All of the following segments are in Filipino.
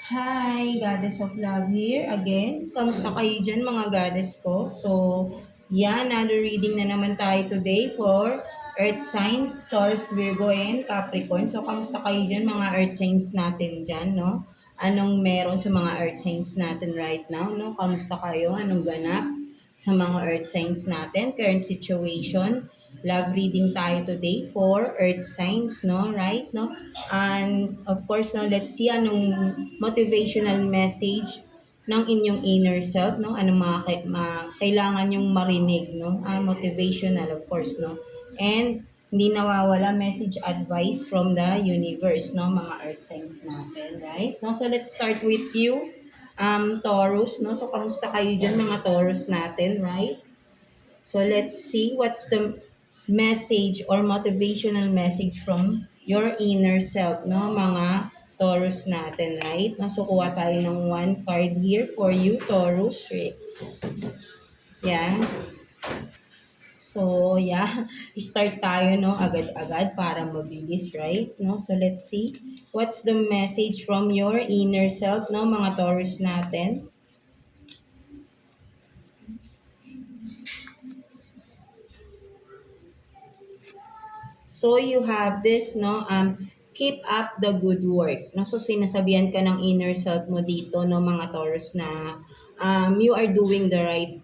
Hi, Goddess of Love here again. Kamusta kayo dyan mga goddess ko? So, another reading na naman tayo today for Earth Signs, Taurus, Virgo, and Capricorn. So, kamusta kayo dyan mga Earth Signs natin dyan, no? Anong meron sa mga Earth Signs natin right now, no? Kamusta kayo? Anong ganap sa mga Earth Signs natin? Current situation? Love reading tayo today for Earth Signs, no? Right, no? And of course, no, let's see anong motivational message ng inyong inner self, no? Anong kailangan yung marinig, no? Motivational, of course, no? And hindi nawawala message advice from the universe, no? Mga earth signs natin, right? No? So let's start with you, Taurus, no? So kamusta kayo dyan mga Taurus natin, right? So let's see what's the message or motivational message from your inner self, no? Mga Taurus natin, right? No, so kuha tayo ng one card here for you, Taurus. Yeah. So, start tayo, no? Agad-agad para mabilis, right? No? So, let's see. What's the message from your inner self, no? Mga Taurus natin. So you have this, no, keep up the good work. No? So sinasabihan ka ng inner self mo dito, no, mga Taurus na you are doing the right,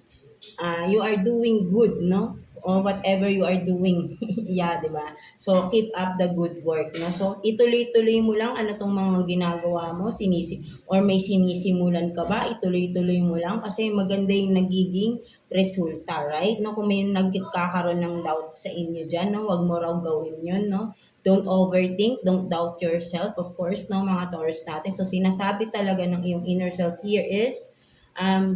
you are doing good, no? O whatever you are doing. Yeah, di ba? So keep up the good work, no? So ituloy-tuloy mo lang ano tong mga ginagawa mo, or may sinisimulan ka ba, ituloy-tuloy mo lang kasi maganda yung nagiging resulta, right? No, kung may nagkakaroon ng doubt sa inyo diyan, no, wag mo raw gawin 'yun, no? Don't overthink, don't doubt yourself, of course, no, mga Taurus natin. So sinasabi talaga ng iyong inner self here is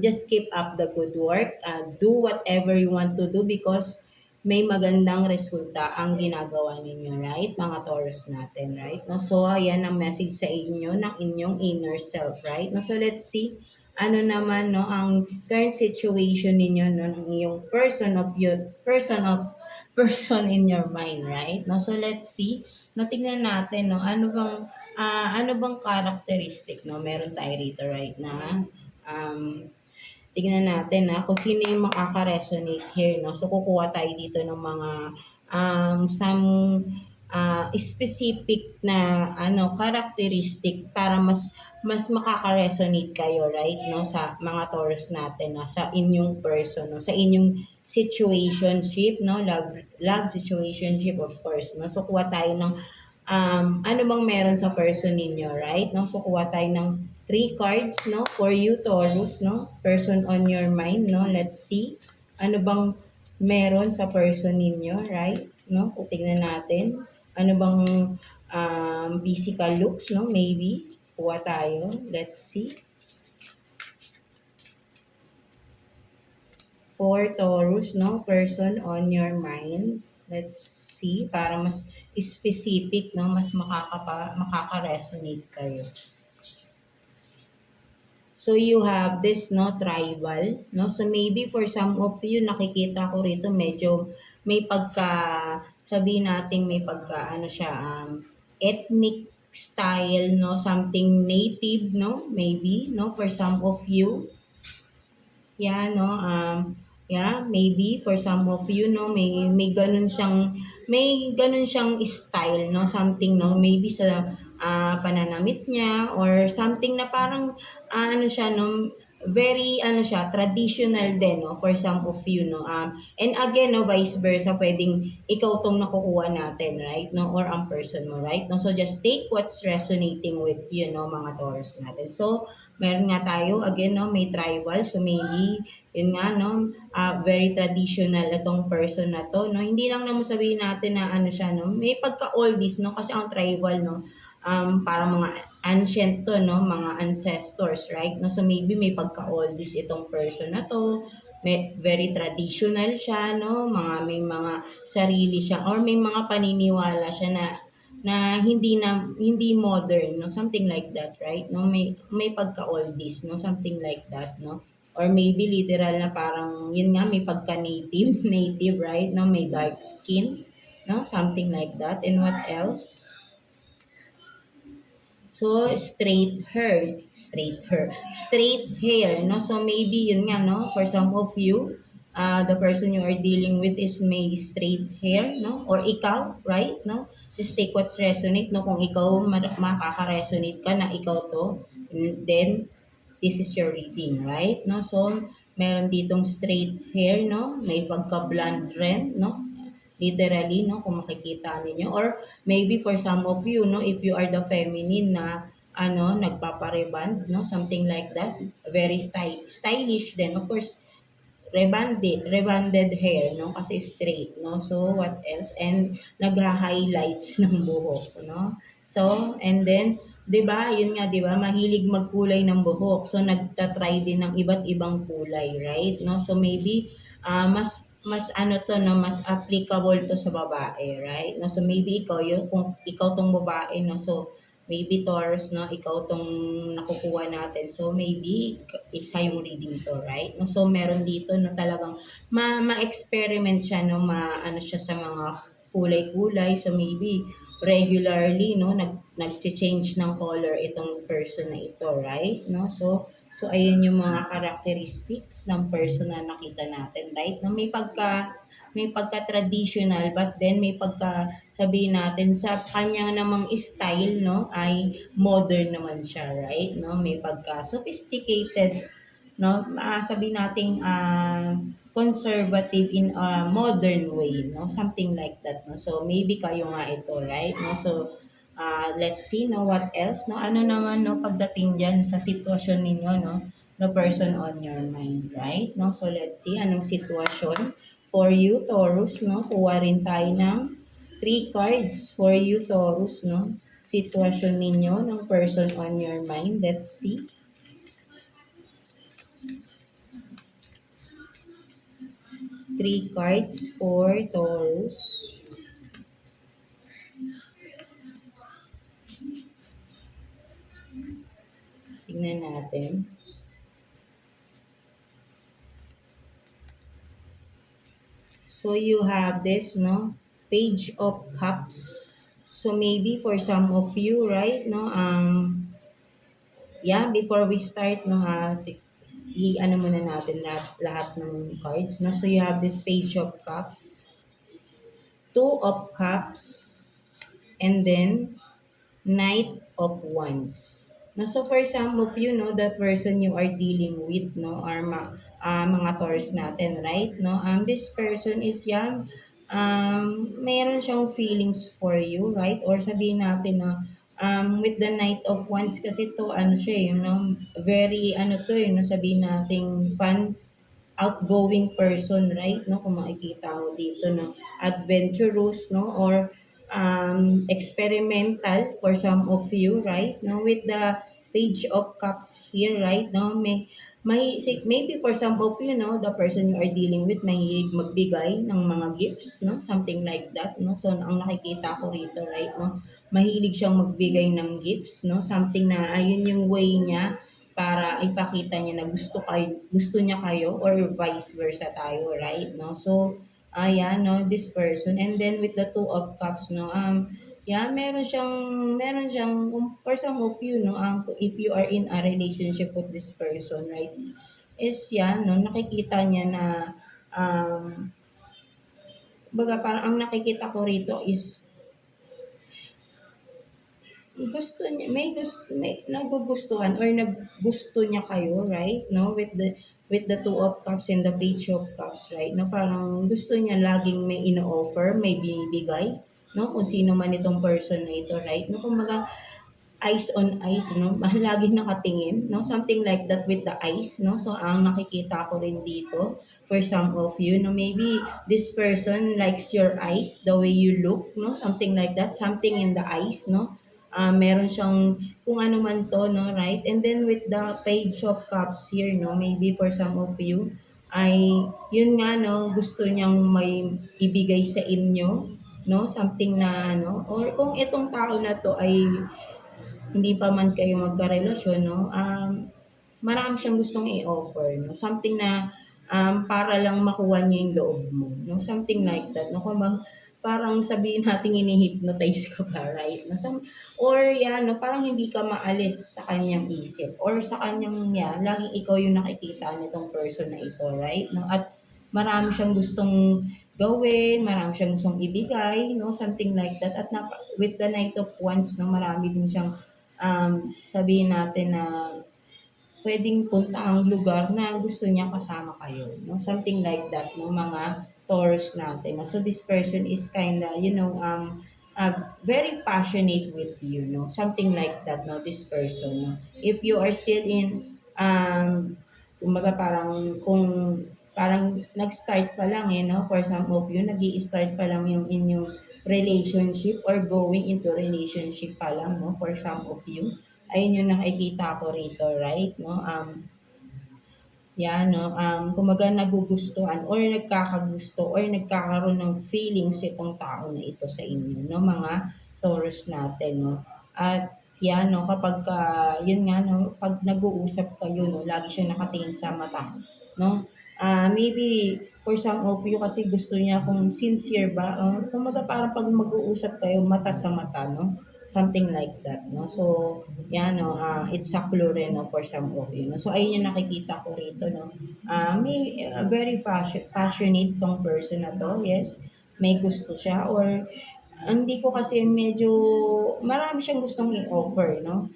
just keep up the good work. Do whatever you want to do because may magandang resulta ang ginagawa ninyo, right? Mga Taurus natin, right? No? So, ayan ang message sa inyo ng inyong inner self, right? No? So, let's see ano naman no ang current situation ninyo no ng iyong person in your mind, right? No, so let's see. No, tingnan natin no ano bang characteristic no meron tayo rito right na tingnan natin na kung sino yung makaka-resonate here, no? So, kukuha tayo dito ng mga some specific na characteristic para mas makaka-resonate kayo, right? No? Sa mga Taurus natin, no? Sa inyong person, no? Sa inyong situationship, no? Love situationship, of course, no? So, kuha tayo ng ano bang meron sa person ninyo, right? No? So, kuha tayo ng 3 cards, no? For you, Taurus, no? Person on your mind, no? Let's see. Ano bang meron sa person ninyo, right? No? Kung tignan natin. Ano bang physical looks, no? Maybe. Kuha tayo. Let's see. For Taurus, no? Person on your mind. Let's see. Para mas specific, no? Mas makaka-resonate kayo. So you have this no tribal, no? So maybe for some of you nakikita ko rito medyo may sabihin natin may ano siya ethnic style, no? Something native, no? Maybe, no? For some of you. Yeah, no? Maybe for some of you, no? May ganun siyang style, no? Something, no? Maybe sa pananamit niya or something na parang ano siya, no? Very ano siya, traditional din, no? For some of you, no? And again, no, vice versa, pwedeng ikaw tong nakukuha natin, right? No? Or ang person mo, right? No? So just take what's resonating with you, no, mga Taurus natin. So, meron nga tayo, again, no, may tribal. So maybe, yun nga, no, very traditional itong person na to, no. Hindi lang naman sabihin natin na ano siya, no, may pagka-oldies, no, kasi ang tribal, no, parang mga ancient to, no, mga ancestors, right? No, so maybe may pagka-oldies itong person na to, very traditional siya, no, may mga sarili siya, or may mga paniniwala siya na hindi modern, no, something like that, right? No, may pagka-oldies, no, something like that, no, or maybe literal na parang yun nga may pagka-native, native, right? No, may dark skin, no, something like that. And what else? So, straight hair, no? So, maybe yun nga, no? For some of you, the person you are dealing with is may straight hair, no? Or ikaw, right? No? Just take what's resonate, no? Kung ikaw makaka-resonate ka na ikaw to, then this is your reading, right? No? So, meron ditong straight hair, no? May pagka-blonde rin, no? Literally, no? Kung makikita ninyo. Or maybe for some of you, no? If you are the feminine na, nagpapareband, no? Something like that. Very stylish then. Of course, rebonded hair, no? Kasi straight, no? So, what else? And nagha-highlights ng buhok, no? So, and then, 'di ba? Yun nga, 'di ba? Mahilig magkulay ng buhok. So, nagta-try din ng iba't ibang kulay, right? No? So, maybe mas ano to, no, mas applicable to sa babae, right? No? So, maybe ikaw yun, kung ikaw tong babae, no? So, maybe Taurus, no, ikaw tong nakukuha natin. So, maybe isa yung reading to, right? No, so, meron dito na talagang ma-experiment siya, no, ano siya sa mga kulay-kulay. So, maybe regularly, no, nag-change ng color itong person na ito, right? No, so ayun yung mga characteristics ng person na nakita natin, right? No, may pagka-traditional but then may pagka sabihin natin sa kanya namang style, no, ay modern naman siya, right? No, may pagka sophisticated, no, sabihin nating conservative in a modern way, no, something like that, no. So maybe kayo nga ito, right? No, so let's see, no, what else, no, ano naman, no, pagdating diyan sa sitwasyon ninyo, no, the person on your mind, right? No, so let's see anong sitwasyon for you, Taurus, no? Kuha rin tayo ng 3 cards for you, Taurus, no? Sitwasyon ninyo ng person on your mind. Let's see. 3 cards for Taurus. Tingnan natin. So you have this, no? Page of Cups. So maybe for some of you, right, no? Yeah, before we start, no, i-ano muna natin lahat ng cards, no? So you have this Page of Cups, 2 of Cups, and then Knight of Wands. No, so for some of you, no, the person you are dealing with, no, are mga Taurus natin, right? No, this person is young. Meron siyang feelings for you, right? Or sabihin natin na with the Knight of Wands kasi to, ano siya, you know, very, ano to, you know, sabihin nating fun, outgoing person, right? No, kung makikita mo dito, no, adventurous, no, or experimental for some of you, right? No, with the Page of Cups here, right? No, maybe for some of you, no, the person you are dealing with mahilig magbigay ng mga gifts, no, something like that, no. So ang nakikita ko rito, right, no, mahilig siyang magbigay ng gifts, no, something na ayun yung way niya para ipakita niya na gusto niya kayo or vice versa tayo, right? No? So, ayan, no, this person. And then with the 2 of Cups, no, yeah, meron siyang, for some of you, no, if you are in a relationship with this person, right, is yan, no, nakikita niya na, baga parang ang nakikita ko rito is may nagugustuhan or naggusto niya kayo, right? No, with the 2 of Cups and the Page of Cups, right? No, parang gusto niya laging may ino-offer, may binibigay, no? Kung sino man itong person na ito, right? No, kumbaga eyes on eyes, no? Laging nakatingin, no? Something like that with the eyes, no? So ang nakikita ko rin dito for some of you, no, maybe this person likes your eyes, the way you look, no? Something like that, something in the eyes, no? Meron siyang kung ano man to, no, right? And then with the Page of Cups here, no, maybe for some of you, ay yun nga, no, gusto niyang may ibigay sa inyo, no, something na, ano, or kung itong tao na to ay hindi pa man kayo magkarelasyon, no, marami siyang gustong i-offer, no, something na para lang makuha niya yung loob mo, no, something like that, no, parang sabihin nating ini-hypnotize ka pa, right? No, or yan, no, parang hindi ka maalis sa kanyang isip or sa kanyang yan, laging ikaw yung nakikita nitong person na ito, right? No, at marami siyang gustong gawin, marami siyang gustong ibigay, no, something like that. At with the Knight of Wands, no, marami din siyang sabihin natin na puwedeng puntahang lugar na gusto niya kasama kayo, 'no, something like that, no, mga Taurus natin. So, this person is kinda, very passionate with you, no, something like that, no, this person, no. If you are still in, kumbaga parang nag-start pa lang, eh, 'no, for some of you, nag-i-start pa lang yung inyong relationship or going into relationship pa lang, no, for some of you. Ayun yung nakikita ko rito, right, 'no, yan 'no, kumbaga nagugustuhan or nagkakagusto or nagkakaroon ng feelings itong tao na ito sa inyo 'no, mga Taurus natin 'no. At yan 'no, kapagka yun nga 'no, 'pag nag-uusap kayo 'no, lagi siyang nakatingin sa mata 'no. Maybe for some of you kasi gusto niya kung sincere ba, kumbaga parang 'pag mag-uusap kayo mata sa mata 'no, something like that 'no. So, yan 'no, it's a clue rin 'no for some of you 'no. So ayun yung nakikita ko rito 'no. May very passionate 'tong person na 'to, yes. May gusto siya or hindi ko kasi medyo marami siyang gustong i-offer 'no.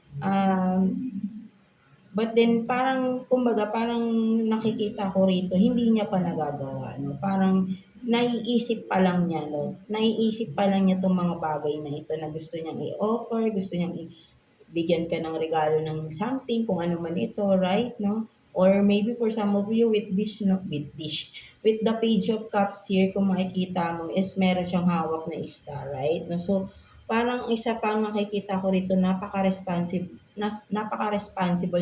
But then parang kumbaga parang nakikita ko rito hindi niya pa nagagawa 'no. Parang naiisip pa lang niya 'no, naiisip pa lang niya 'tong mga bagay na ito na gusto niyang i-offer, gusto niyang bigyan ka ng regalo ng something, kung ano man ito, right, no? Or maybe for some of you with this, no, with the Page of Cups here, kung makikita mo, is meron siyang hawak na star, right? No? So, parang isa pang nakikita ko rito, napaka-responsible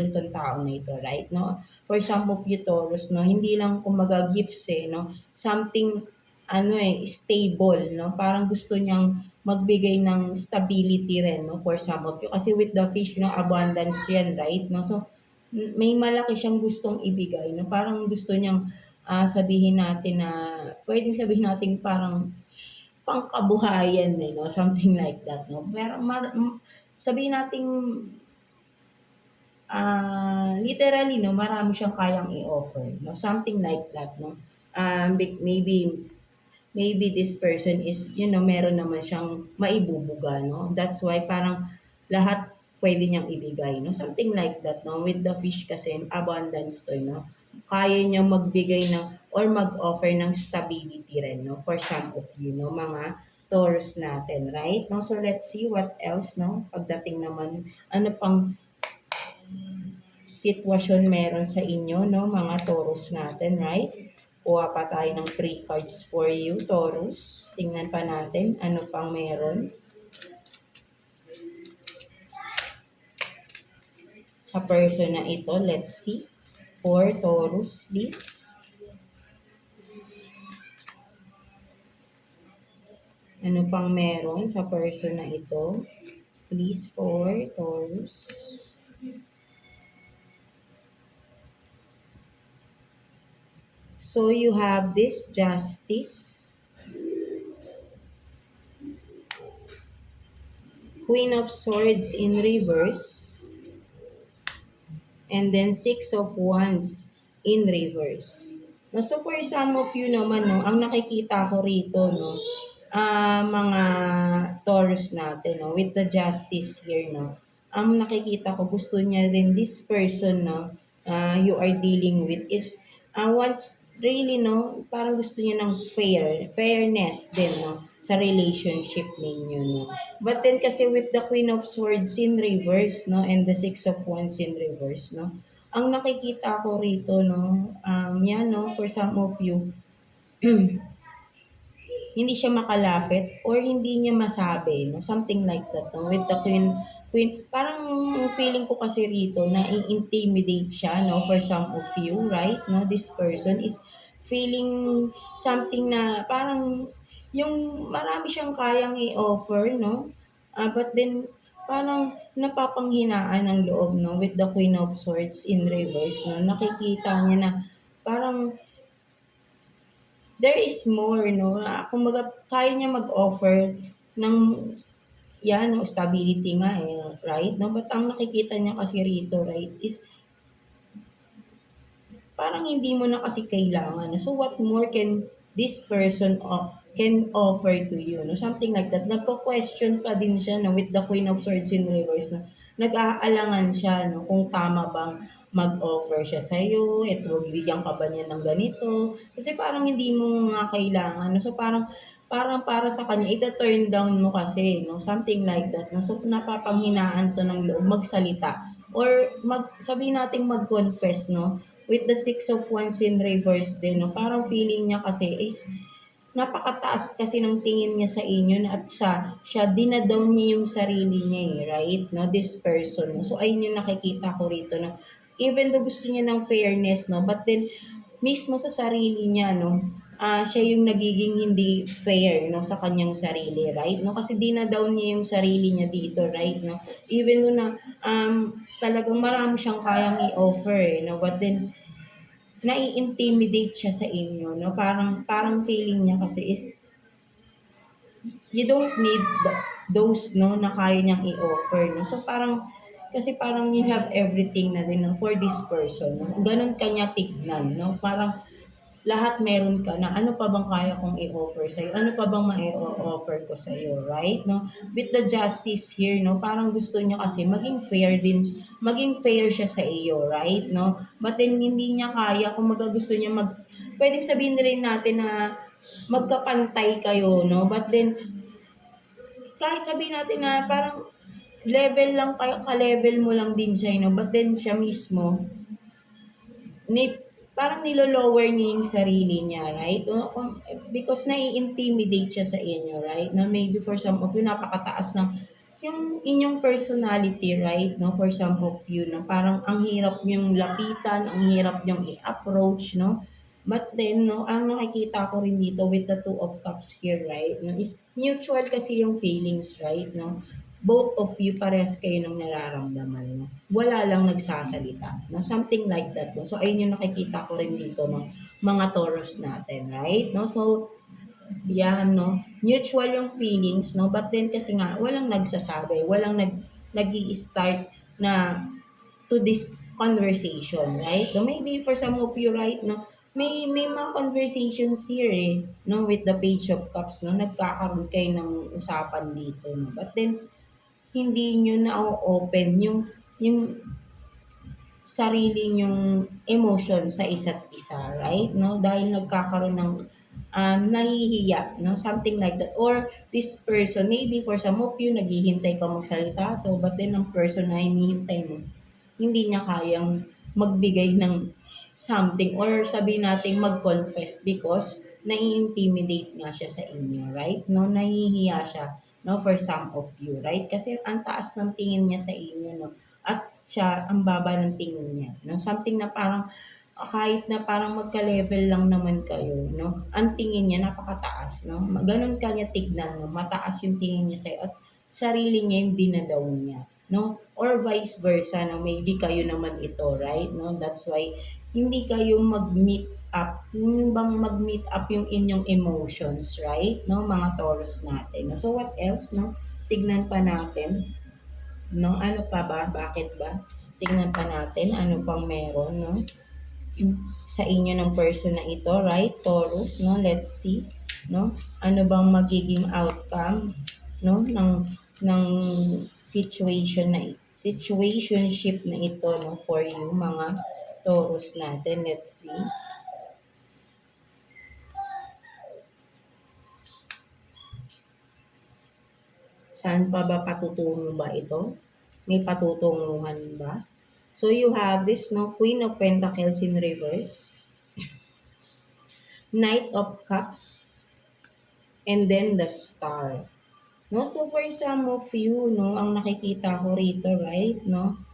nitong tao na ito, right? No? For some of you, Taurus, no, hindi lang kumaga gifts eh, no? Something, stable, no? Parang gusto niyang magbigay ng stability rin 'no, for some of you. Kasi with the fish 'no, abundance 'yan, right 'no. So, may malaki siyang gustong ibigay 'no, parang gusto niyang, sabihin natin na puwedeng sabihin natin parang pangkabuhayan eh 'no, something like that 'no. Pero sabihin nating, literally 'no, marami siyang kayang i-offer 'no, something like that 'no. Maybe this person is, meron naman siyang maibubuga, no? That's why parang lahat pwede niyang ibigay, no? Something like that, no? With the fish kasi, abundance to, no? Kaya niyang magbigay ng or mag-offer ng stability rin, no? For some of you, no? Mga Taurus natin, right? No? So, let's see what else, no? Pagdating naman, ano pang sitwasyon meron sa inyo, no? Mga Taurus natin, right? Kuha pa tayo ng 3 cards for you, Taurus. Tingnan pa natin ano pang meron sa person na ito. Let's see. For Taurus, please. Ano pang meron sa person na ito? Please, for Taurus. So, you have this Justice, Queen of Swords in reverse, and then 6 of Wands in reverse. No, so, for some of you naman, no, ang nakikita ko rito, no, mga Taurus natin, no, with the Justice here, no, ang nakikita ko, gusto niya rin this person, no, you are dealing with is, wants really, no, parang gusto niya ng fairness din, no, sa relationship ninyo, no. But then kasi with the Queen of Swords in reverse, no, and the Six of Wands in reverse, no, ang nakikita ko rito, no, yan, no, for some of you, hindi siya makalapit or hindi niya masabi, no, something like that, no, with the Queen, parang feeling ko kasi rito na i-intimidate siya, no, for some of you, right, no, this person is feeling something na parang yung marami siyang kayang i-offer, no, but then parang napapanghinaan ng loob, no, with the Queen of Swords in reverse, no, nakikita niya na parang there is more, no? Kumbaga, kaya niya mag-offer ng, yan, no, stability nga eh, right? No? But ang nakikita niya kasi rito, right, is parang hindi mo na kasi kailangan. So, what more can this person can offer to you? No? Something like that. Nagko-question pa din siya, no, with the Queen of Swords in reverse. No? Nag-aalangan siya, no, kung tama bang mag-offer siya sa'yo, ito, bigyan ka ba niya ng ganito. Kasi parang hindi mo nga kailangan. No? So, parang para sa kanya, ita-turn down mo kasi, no? Something like that. No? So, napapanghinaan to ng loob, magsalita. Or sabihin natin mag-confess, no? With the Six of Wands in reverse din, no? Parang feeling niya kasi is napakataas kasi ng tingin niya sa inyo na at siya dinadown niya yung sarili niya eh, right? No? This person. No? So, ayun yung nakikita ko rito, no? Even though gusto niya ng fairness, no? But then, mismo sa sarili niya, no? Siya yung nagiging hindi fair, no? Sa kanyang sarili, right? No? Kasi dinadown niya yung sarili niya dito, right? No? Even though na, talagang marami siyang kayang i-offer, eh, no? But then, nai-intimidate siya sa inyo, no? Parang feeling niya kasi is you don't need those, no, na kaya niyang i-offer, no? So parang kasi parang you have everything na din, no, for this person, no? Ganun kanya tignan, no? Parang lahat meron ka na, ano pa bang kaya kong i-offer sa'yo? Ano pa bang mai-offer ko sa'yo, right? No? With the justice here, no? Parang gusto niya kasi maging fair siya sa iyo, right? No? But then, hindi niya kaya, kung gusto niya pwedeng sabihin rin natin na magkapantay kayo, no? But then, kahit sabihin natin na parang level lang kayo, ka-level mo lang din siya, no? But then, siya mismo, ni parang nilo-lower niya yung sarili niya, right? Because nai-intimidate siya sa inyo, right? Na maybe for some of you, napakataas ng yung inyong personality, right? No? For some of you, no? Parang ang hirap yung lapitan, ang hirap yung i-approach, no? But then, no, ang nakikita ko rin dito with the Two of Cups here, right? No, is mutual kasi yung feelings, right? No? Both of you parehas kayo ng nararamdaman, no? Wala lang nagsasalita, no? Something like that, no? So, ayun yung nakikita ko rin dito, no? Mga Taurus natin, right? No? So, yan, no? Mutual yung feelings, no? But then kasi nga, walang nagsasabi, walang nag-i-start na to this conversation, right? So, maybe for some of you, right, no? May mga conversations here, eh, no? With the Page of Cups, no? Nagkakaroon kayo ng usapan dito, no? But then, hindi niyo na-o-open yung sarili niyong emotion sa isa't isa, right? No? Dahil nagkakaroon ng nahihiya, no? Something like that. Or this person, maybe for some of you, naghihintay ka magsalita to, but then ang person na hinihintay mo, hindi niya kayang magbigay ng something or sabihin natin mag-confess because nai-intimidate nga siya sa inyo, right? No, nahihiya siya, no, for some of you, right? Kasi ang taas ng tingin niya sa inyo, no? At siya, ang baba ng tingin niya, no? Something na parang kahit na parang magka-level lang naman kayo, no? Ang tingin niya napakataas, no? Ganun kanya tignan, no? Mataas yung tingin niya sa'yo at sarili niya yung dinadown niya, no? Or vice versa, no? Maybe kayo naman ito, right? No? That's why hindi kayo mag-meet up. Yung bang mag-meet up yung inyong emotions, right? No? Mga Taurus natin. No? So what else, no? Tignan pa natin, no? Ano pa ba? Bakit ba? Tignan pa natin ano pang meron, no? Sa inyo ng person na ito, right? Taurus, no? Let's see, no? Ano bang magiging outcome, no? Ng situationship na ito, no? For you, mga Taurus natin. Let's see. Saan pa ba patutungo ba ito? May patutunguhan ba? So you have this, no? Queen of Pentacles in reverse. Knight of Cups. And then the Star. No? So for some of you, no, ang nakikita ko rito, right, no?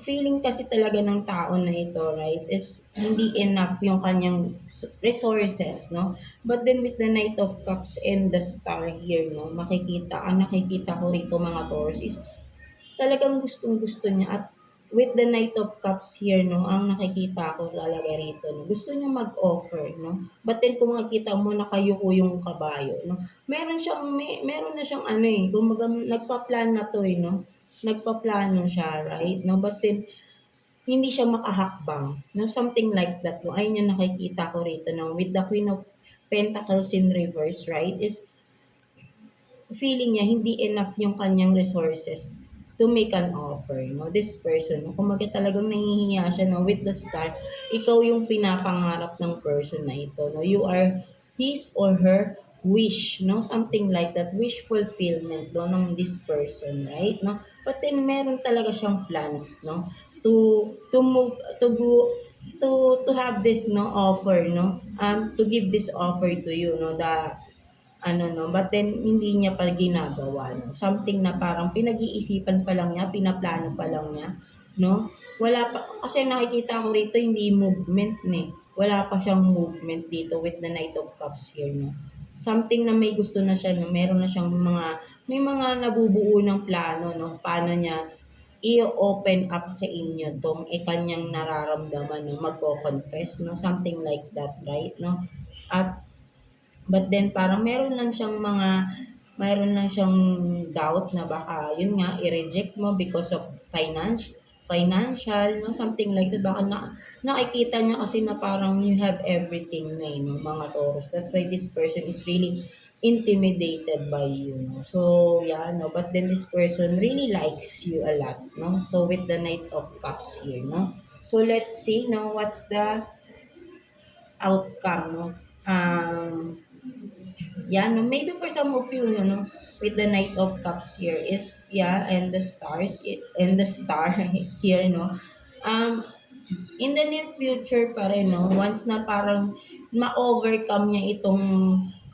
Feeling kasi talaga ng tao na ito, right, is hindi enough yung kanyang resources, no? But then with the Knight of Cups and the Star here, no, ang nakikita ko rito mga Taurus is talagang gustong-gusto niya at with the Knight of Cups here, no, ang nakikita ko talaga rito, no, gusto niya mag-offer, no. But then kung makikita mo nakayuko yung kabayo, no, meron na siyang ano eh, kumbaga nagpa-plan na to eh, no. Nagpaplano siya, right? No, but then hindi siya makahakbang, no, something like that, no. Ayun yung nakikita ko rito, no, with the Queen of Pentacles in reverse, right, is feeling niya hindi enough yung kanyang resources to make an offer, no? This person, no? Kumaga talagang nahihiya siya, no? With the star, ikaw yung pinapangarap ng person na ito, no? You are his or her wish, no? Something like that, wish fulfillment, no? Ng this person, right? No? But then, meron talaga siyang plans, no? To move, to have this, no? Offer, no? To give this offer to you, no? Ano 'no, but then hindi niya pa ginagawa 'no. Something na parang pinag-iisipan pa lang niya, pinaplano pa lang niya 'no. Wala pa kasi nakikita ko rito hindi movement eh. Wala pa siyang movement dito with the Knight of Cups here 'no. Something na may gusto na siya 'no, meron na siyang may mga nabubuo ng plano 'no, paano niya i-open up sa inyo 'tong kanyang nararamdaman 'no, magko-confess 'no, something like that, right 'no. At but then parang meron lang siyang doubt na baka yun nga i-reject mo because of financial 'no, something like that. Baka nakikita niya kasi na parang you have everything na, eh, 'no, mga Taurus. That's why this person is really intimidated by you 'no. So, yeah 'no, but then this person really likes you a lot 'no. So, with the Knight of Cups here 'no. So, let's see 'no, what's the outcome 'no. Um Yeah, no, maybe for some of you, you know, with the Knight of Cups here is, yeah, and the stars, and the star here, no. Um, in the near future pa rin, no, once na parang ma-overcome niya itong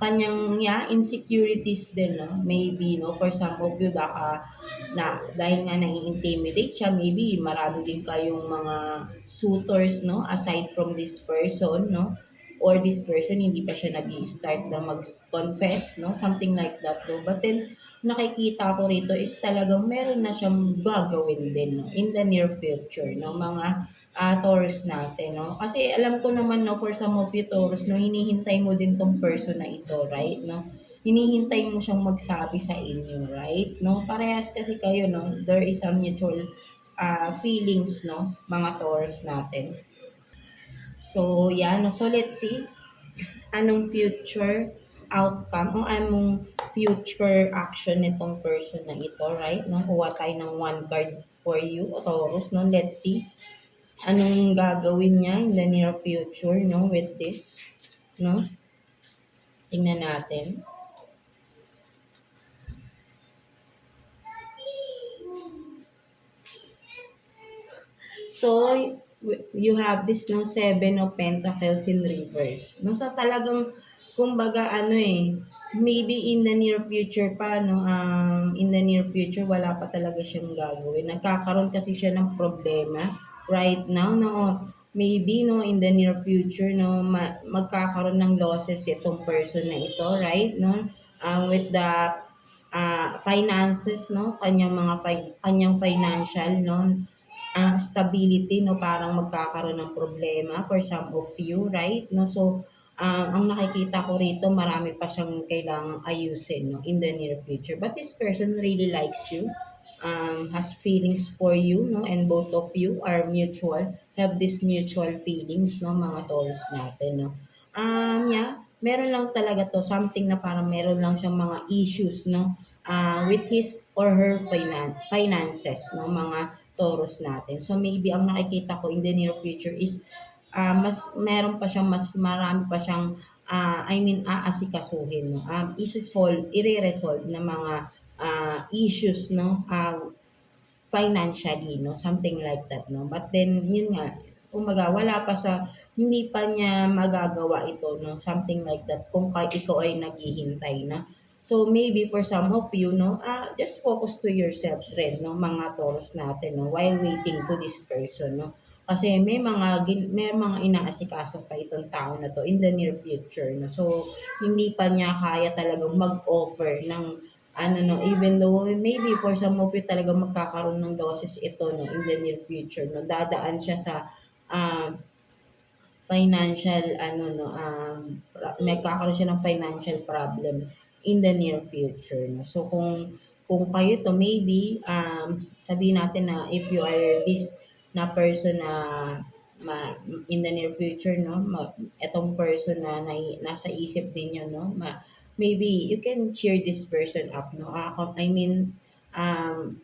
kanyang, yeah, insecurities din, no, maybe, no, for some of you, dahil nga nai-intimidate siya, maybe marami din kayong mga suitors, no, aside from this person, no, or this person hindi pa siya nag-i-start na mag-confess, no? Something like that, no? But then, nakikita ko rito is talagang meron na siyang gagawin din, no? In the near future, no? Mga Taurus natin, no? Kasi alam ko naman, no, for some of you Taurus, no, hinihintay mo din tong person na ito, right, no? Hinihintay mo siyang magsabi sa inyo, right? No? Parehas kasi kayo, no? There is some mutual feelings, no? Mga Taurus natin. So, yan. So, let's see anong future outcome o anong future action nitong person na ito, right? No, kuha tayo ng one card for you, Taurus, no? Let's see anong gagawin niya in the near future, no, with this, no? Tingnan natin. So, you have this, no, Seven of Pentacles in reverse. No, sa talagang, kumbaga, ano eh, maybe in the near future pa, no, in the near future, wala pa talaga siyang gagawin. Nagkakaroon kasi siya ng problema right now, no, maybe, no, in the near future, no, magkakaroon ng losses itong person na ito, right, no, with the finances, no, kanyang financial, no, stability 'no, parang magkakaroon ng problema for some of you, right 'no. So, ang nakikita ko rito marami pa siyang kailangang ayusin 'no, in the near future. But this person really likes you, has feelings for you 'no, and both of you are mutual, have this mutual feelings 'no, mga Taurus natin 'no. Yeah, meron lang talaga 'to, something na parang meron lang siyang mga issues 'no, with his or her finances 'no, mga Taurus natin. So maybe ang nakikita ko in the near future is mas meron pa siyang mas marami pa siyang I mean aasikasuhin 'no. Ire-resolve na mga issues 'no, financially 'no, something like that 'no. But then yun nga, kumbaga hindi pa niya magagawa ito 'no, something like that kung ikaw ay naghihintay na. So maybe for some of you 'no, just focus to yourself rin 'no, mga Taurus natin 'no, while waiting to this person 'no. Kasi may mga inaasikaso pa itong tao na 'to in the near future 'no. So hindi pa niya kaya talagang mag-offer ng ano, no, even though maybe for some of you talaga magkakaroon ng losses ito, no, in the near future, no, dadaan siya sa, um, financial ano, no, nagkakaroon siya ng financial problem in the near future, no. So kung kayo 'to maybe, sabihin natin na if you are this na person na in the near future, no, etong person na nasa isip ninyo, no, maybe you can cheer this person up, no. I mean, um,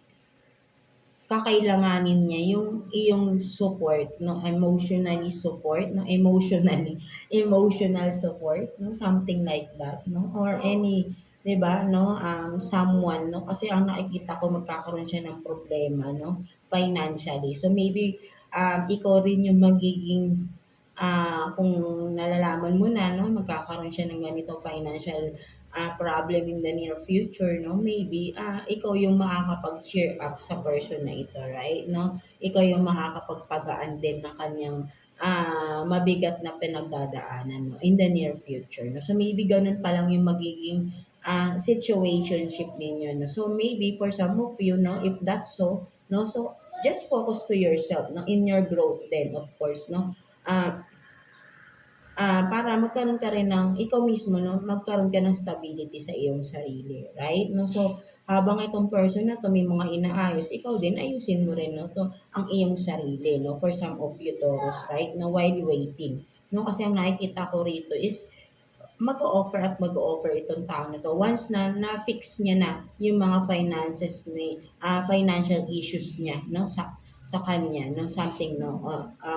kakailanganin niya yung iyong support, no, emotionally support, no, emotional support, no, something like that, no, or any, 'di ba, no, someone, no, kasi ang nakikita ko magkakaroon siya ng problema, no, financially. So maybe, ikaw rin yung magiging, kung nalalaman mo na, no, magkakaroon siya ng ganitong financial problem in the near future, no, maybe ikaw yung makakapag-cheer up sa person na ito, right, no? Ikaw yung makakapagpagaan din ng kanyang mabigat na pinagdadaanan, no, in the near future, no? So maybe ganun pa lang yung magiging situationship ninyo, no? So maybe for some of you, no, if that's so, no, so just focus to yourself, no, in your growth then, of course, no? Ah, para magkaroon ka rin ng ikaw mismo, 'no, magkaroon ka ng stability sa iyong sarili, right, 'no? So, habang itong person na 'to may mga inaayos, ikaw din ayusin mo rin, 'no, 'to ang iyong sarili, 'no, for some of you Taurus, right, na while waiting, 'no? Kasi ang nakikita ko rito is mag-o-offer at mag-o-offer itong tao na 'to once na na-fix niya na yung mga finances ni financial issues niya, 'no, sa kanya, 'no, something, 'no,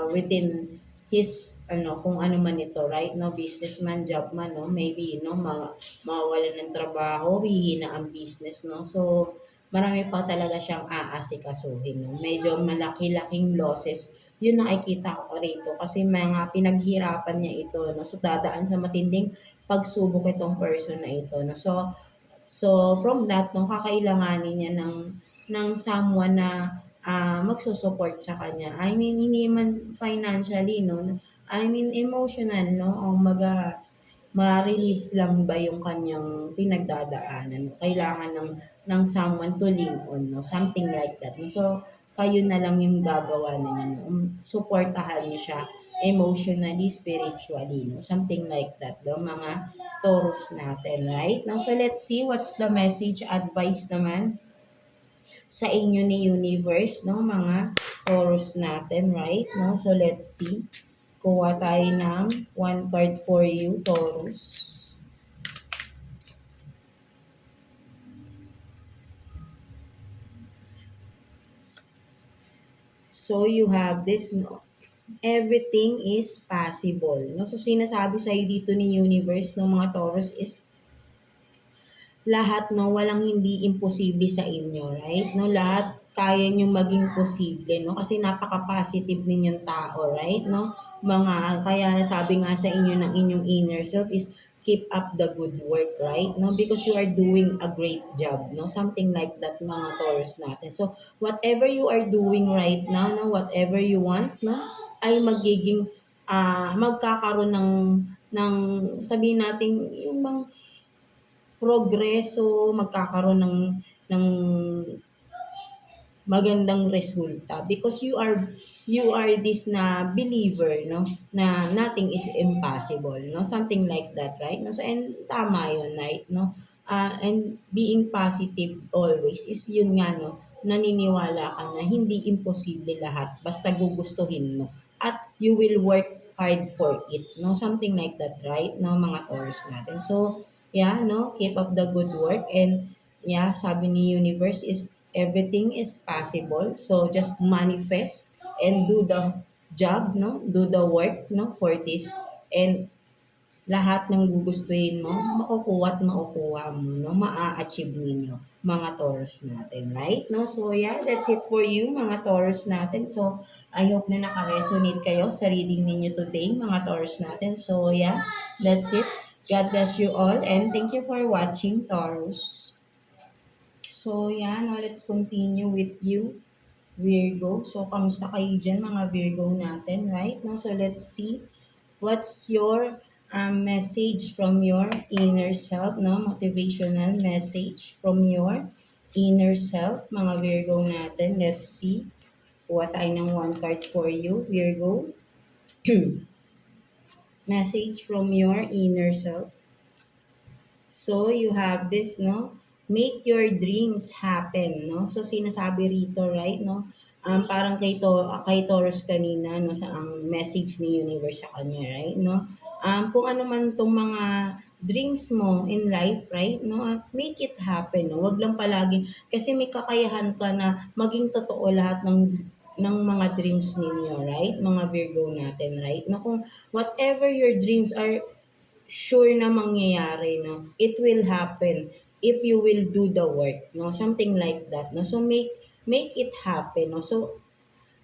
within his ano, kung ano man ito, right, 'no, businessman, job man, 'no, maybe, 'no, mawawalan ng trabaho, hihina ang business, 'no. So, marami pa talaga siyang aasikasuhin, 'no. Medyo malaki-laking losses yung nakikita ko rito kasi mga pinaghirapan niya ito, 'no. So, dadaan sa matinding pagsubok itong person na ito, 'no. So from that, 'no, kakailanganin niya ng someone na magsu-support sa kanya. I mean, hindi man financially, 'no, I mean emotional, 'no, o ma-relief lang ba yung kanyang pinagdadaanan. Kailangan ng someone to lean on, 'no, something like that, 'no. So, kayo na lang yung gagawa ninyo, 'no, suportahan niyo siya emotionally, spiritually, 'no, something like that, no, mga Taurus natin, right? Now, so let's see what's the message, advice naman sa inyo ni universe, no, mga Taurus natin, right? No, so let's see. Kuha tayo ng one card for you, Taurus. So you have this, no, everything is possible, no. So sinasabi sa dito ni universe ng mga Taurus is lahat, 'no, walang hindi imposible sa inyo, right, 'no, lahat kaya niyong maging posible, 'no, kasi napaka-positive ninyong tao, right, 'no, mga kaya sabi nga sa inyo ng inyong inner self is keep up the good work, right, 'no, because you are doing a great job, 'no, something like that, mga Taurus natin. So whatever you are doing right now, 'no, whatever you want, 'no, ay magiging magkakaroon ng sabihin natin yung progreso, magkakaroon ng magandang resulta because you are this na believer, no, na nothing is impossible, no, something like that, right, no. So and tama yun, right, no. And being positive always is yun nga, no, naniniwala ka na hindi imposible lahat basta gugustuhin mo at you will work hard for it, no, something like that, right, no, mga Taurus natin. So yeah, no, keep up the good work and yeah, sabi ni universe is everything is possible. So just manifest and do the job, no? Do the work, no, for this. And lahat ng gugustuhin mo, makukuha at makukuha mo, no? Maa-achieve ninyo, mga Taurus natin, right? No? So yeah, that's it for you, mga Taurus natin. So I hope na naka-resonate kayo sa reading ninyo today, mga Taurus natin. So yeah, that's it. God bless you all and thank you for watching, Taurus. So, yan. Now, let's continue with you, Virgo. So, kamusta kayo dyan, mga Virgo natin, right? Now, so, let's see. What's your message from your inner self, no? Motivational message from your inner self, mga Virgo natin. Let's see. Kuha tayo ng one card for you, Virgo. Message from your inner self. So, you have this, no? Make your dreams happen, no? So, sinasabi rito, right, no? Parang kay Taurus kanina, no, sa ang message ni universe sa kanya, right, no? Kung ano man tong mga dreams mo in life, right, no? Make it happen, no? Wag lang palagi, kasi may kakayahan ka na maging totoo lahat ng mga dreams ninyo, right? Mga Virgo natin, right? No, kung whatever your dreams are, sure na mangyayari, no? It will happen if you will do the work, no? Something like that, no? So make it happen, no? So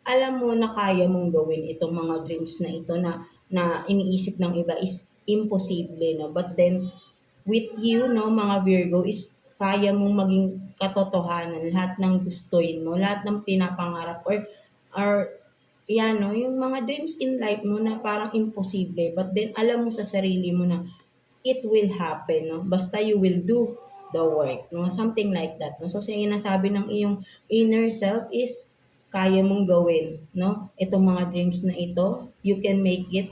alam mo na kaya mong gawin itong mga dreams na ito na iniisip ng iba is imposible, no? But then with you, no, mga Virgo, is kaya mong maging katotohanan lahat ng gustuin mo, lahat ng pinapangarap, or yan, no, yung mga dreams in life mo na parang imposible, but then alam mo sa sarili mo na it will happen, no? Basta you will do the work, no? Something like that, no? So, sinasabi ng iyong inner self is kaya mong gawin, no? Itong mga dreams na ito, you can make it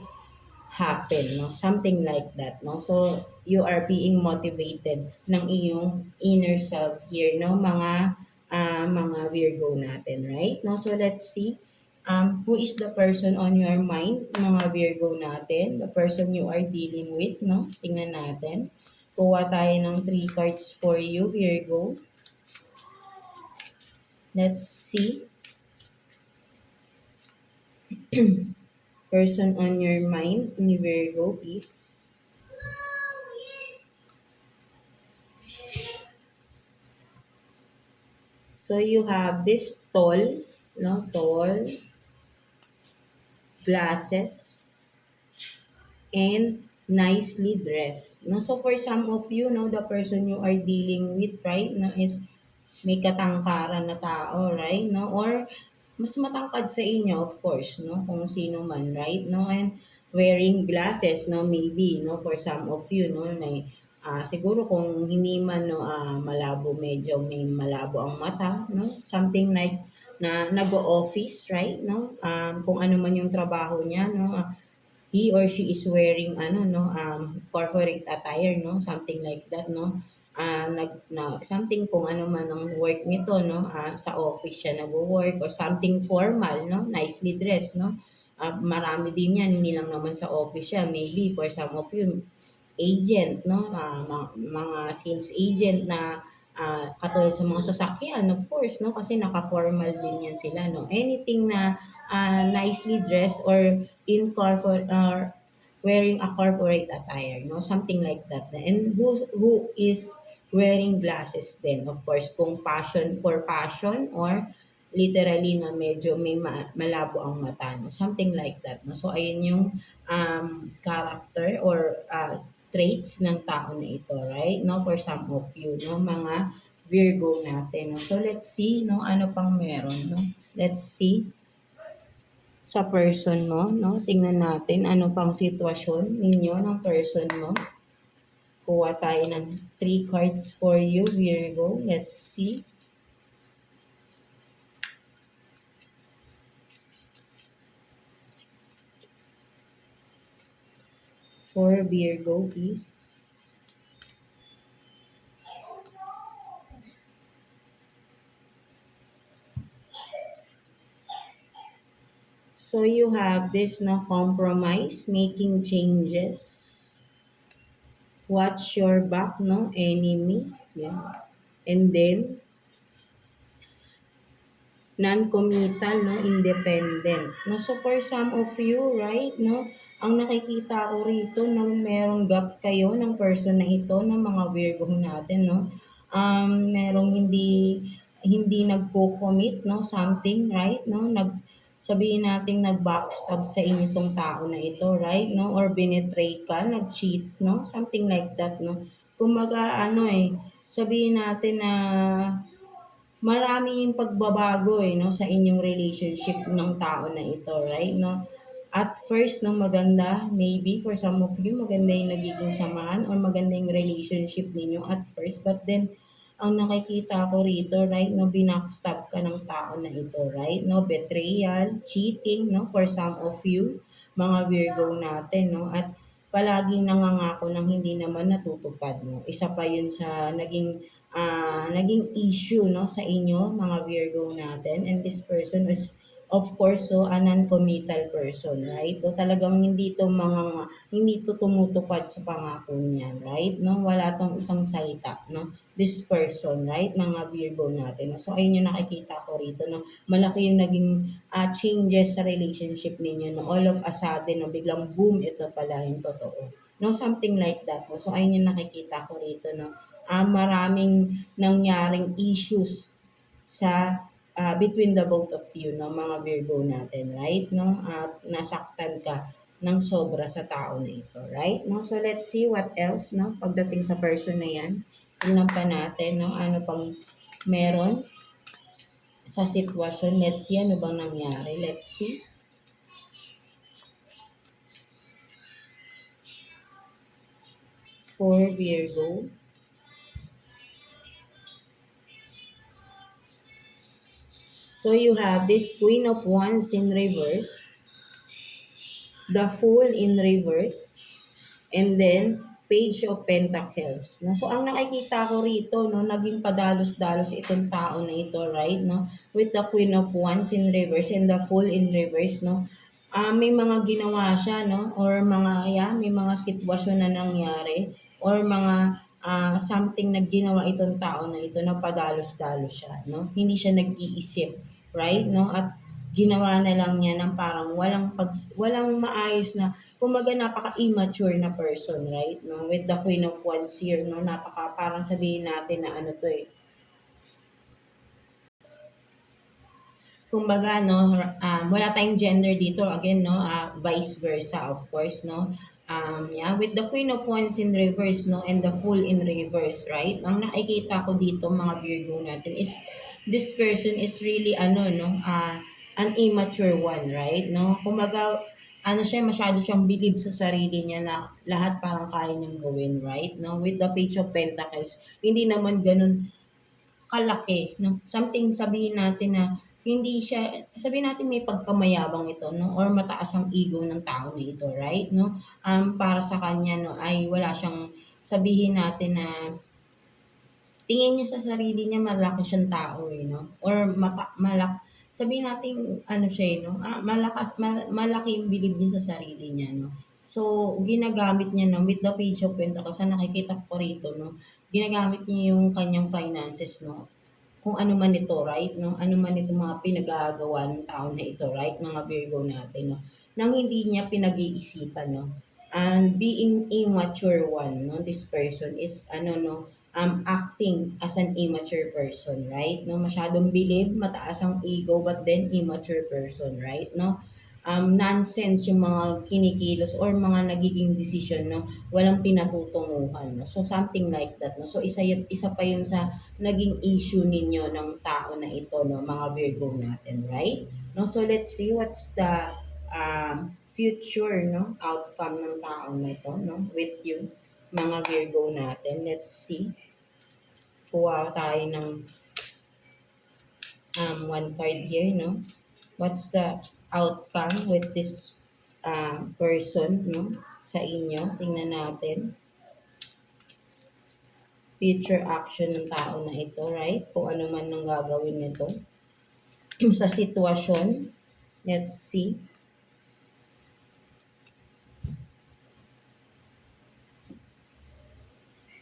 happen, no? Something like that, no? So, you are being motivated ng iyong inner self here, no? Mga Virgo natin, right? No? So, let's see. Who is the person on your mind, mga Virgo natin? The person you are dealing with, no? Tingnan natin. Kuha tayo ng 3 cards for you, Virgo. Let's see. Person on your mind, ni Virgo, please. So you have this tall, no? Tall, glasses, and nicely dressed. No? So for some of you, no, the person you are dealing with, right, no, is may katangkaran na tao, right? No? Or mas matangkad sa inyo, of course, no? Kung sino man, right? No? And wearing glasses, no? Maybe, no? For some of you, no? Siguro kung hindi man, no, malabo, medyo may malabo ang mata, no? Something like na nag-o-office, right? No? Kung ano man yung trabaho niya, no? He or she is wearing corporate attire, no, something like that, no. Something kung ano man ang work nito, no, sa office siya nagwo-work or something formal, no, nicely dressed, no. Marami din yan, hindi lang naman sa office siya, maybe for some of you agent, no, mga sales agent na katulad sa mga sasakyan, of course, no, kasi naka-formal din yan sila, no. Anything na nicely dressed or or wearing a corporate attire, no, something like that. And who is wearing glasses then, of course, kung passion or literally na medyo may malabo ang mata, no, something like that, no. So ayun yung character or traits ng tao na ito, right? No, for some of you, no, mga Virgo natin. No? So let's see, no, ano pang meron, no? Let's see sa person mo, no? Tingnan natin ano pang sitwasyon ninyo ng person mo. Kuha tayo ng 3 cards for you, Virgo. Let's see. For Virgo, please. So you have this, no, compromise, making changes. Watch your back, no, enemy. Yeah. And then non-committal, no, independent. No, so for some of you, right, no, ang nakikita ko rito na merong gap kayo ng person na ito, ng mga Virgo natin, no. Merong hindi nagko-commit, no, something, right, no, sabihin nating nag-backstab sa inyo tong tao na ito, right, no, or binetray ka, nag-cheat, no, something like that, no. Kumbaga, sabihin natin na maraming pagbabago, no, sa inyong relationship ng tao na ito, right, no? at first, no, maganda, maybe for some of you, maganda yung nagiging samahan or maganda yung relationship ninyo at first. But then, ang nakikita ko rito, right, no, binackstab ka ng tao na ito, right, no, betrayal, cheating, no, for some of you, mga Virgo natin, no, at palaging nangangako ng hindi naman natutupad, no. Isa pa yun sa naging issue, no, sa inyo, mga Virgo natin, and this person is of course, so a non-committal person, right? So talagang hindi to tumutupad sa pangako niya, right? No, wala tong isang salita, no? This person, right? Mga Virgo natin. No? So ayun yung nakikita ko rito, no? Malaki yung naging changes sa relationship ninyo, no? All of a sudden, no? Biglang boom, ito pala yung totoo. No, something like that. No? So ayun yung nakikita ko rito, no? Maraming nangyaring issues sa between the both of you, no, mga Virgo natin, right? No? At nasaktan ka ng sobra sa tao na ito, right? No? So let's see what else, no? Pagdating sa person na yan, tingnan pa natin, no? Ano pang meron sa sitwasyon. Let's see ano bang nangyari. Let's see. For Virgo. So you have this Queen of Wands in reverse, the Fool in reverse, and then Page of Pentacles. No? So, ang nakikita ko rito, no, naging padalos-dalos itong tao na ito, right? No? With the Queen of Wands in reverse and the Fool in reverse, no? May mga ginawa siya, no? Or may mga sitwasyon na nangyari or mga something na ginawa itong tao na ito na padalos-dalos siya, no? Hindi siya nag-iisip, right? No? At ginawa na lang niya ng parang walang maayos na, kumbaga napaka-immature na person, right? No? With the Queen of Wands here, no? Parang sabihin natin na ano to eh. Kumbaga, no, wala tayong gender dito. Again, no, vice versa, of course, no. With the Queen of Wands in reverse, no, and the Fool in reverse, right? Ang nakikita ko dito, mga Virgo natin, is this person is really, an immature one, right? No? Kumbaga, masyado siyang believe sa sarili niya na lahat parang kaya niyang gawin, right? No? With the Page of Pentacles, hindi naman ganun kalaki, no? Something sabihin natin na hindi siya, sabihin natin may pagkamayabang ito, no? Or mataas ang ego ng tao na ito, right? No? Para sa kanya, no, ay wala siyang, sabihin natin na tingin niya sa sarili niya malaki siyang tao eh, no? Or sabihin natin ano siya eh, no? Malaki yung believe niya sa sarili niya, no? So, ginagamit niya, no, with the Page of Pentacles, sa nakikita ko rito, no, ginagamit niya yung kanyang finances, no, kung ano man ito, right, no, ano man itong mga pinagagawa ng tao na ito, right, mga Virgo natin, no, nang hindi niya pinag-iisipan, no, and being immature one, no, this person is, acting as an immature person, right, no, masyadong believe, mataas ang ego, but then immature person, right, no, nonsense yung mga kinikilos or mga nagiging decision, no, walang pinatutunguhan, no, so something like that, no, so isa pa yun sa naging issue ninyo ng tao na ito, no, mga Virgo natin, right? No, so let's see what's the future, no, outcome ng tao na ito, no, with you, mga Virgo natin. Let's see. Kuha tayo ng one card here, no? What's the outcome with this person, no, sa inyo? Tingnan natin. Future action ng tao na ito, right? Kung ano man ang gagawin nito sa sitwasyon. Let's see.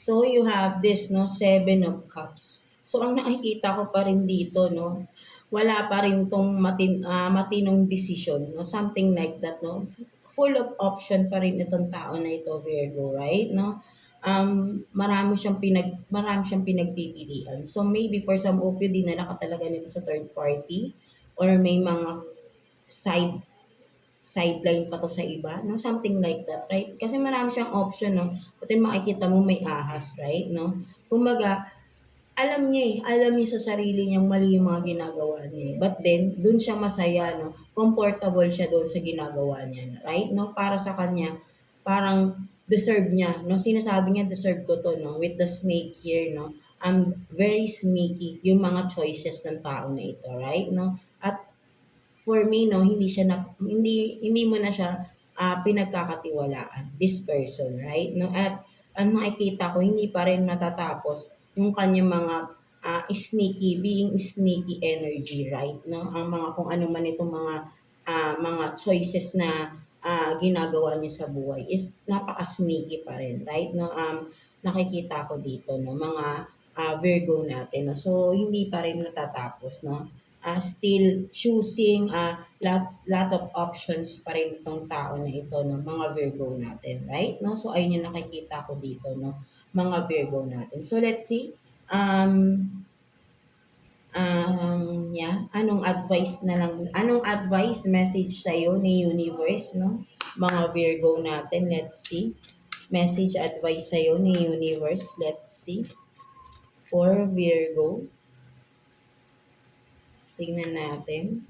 So, you have this, no, Seven of Cups. So, ang nakikita ko pa rin dito, no, wala pa rin tong matinong decision, no, something like that, no. Full of option pa rin itong tao na ito, Virgo, right, no. Marami siyang pinagpipilian. So, maybe for some of you, dinala ka talaga nito sa third party or may mga sideline pa to sa iba, no? Something like that, right? Kasi marami siyang option, no? Pati makikita mo may ahas, right? No? Kumbaga, alam niya sa sarili niyang mali yung mga ginagawa niya, eh. But then, dun siya masaya 'no, comfortable siya dun sa ginagawa niya, right 'no? Para sa kanya, parang deserve niya 'no, sinasabi niya, "Deserve ko 'to 'no." With the snake here 'no, very sneaky yung mga choices ng tao na ito, right 'no? At for me 'no, hindi mo na siya, pinagkakatiwalaan, this person, right 'no? At ang nakikita ko hindi pa rin matatapos yung kanyang mga, being sneaky energy, right 'no? Ang mga kung ano man itong mga choices na, ginagawa niya sa buhay is napaka-sneaky pa rin, right 'no? Nakikita ko dito 'no, mga, Virgo natin 'no. So, hindi pa rin natatapos 'no. Still choosing, lot of options pa rin itong tao na ito 'no, mga Virgo natin, right 'no? So, ayun yung nakikita ko dito 'no, mga Virgo natin. So, let's see, um, anong advice message sa'yo ni universe 'no, mga Virgo natin, let's see. Message advice sa'yo ni universe, let's see, for Virgo. Tingnan natin.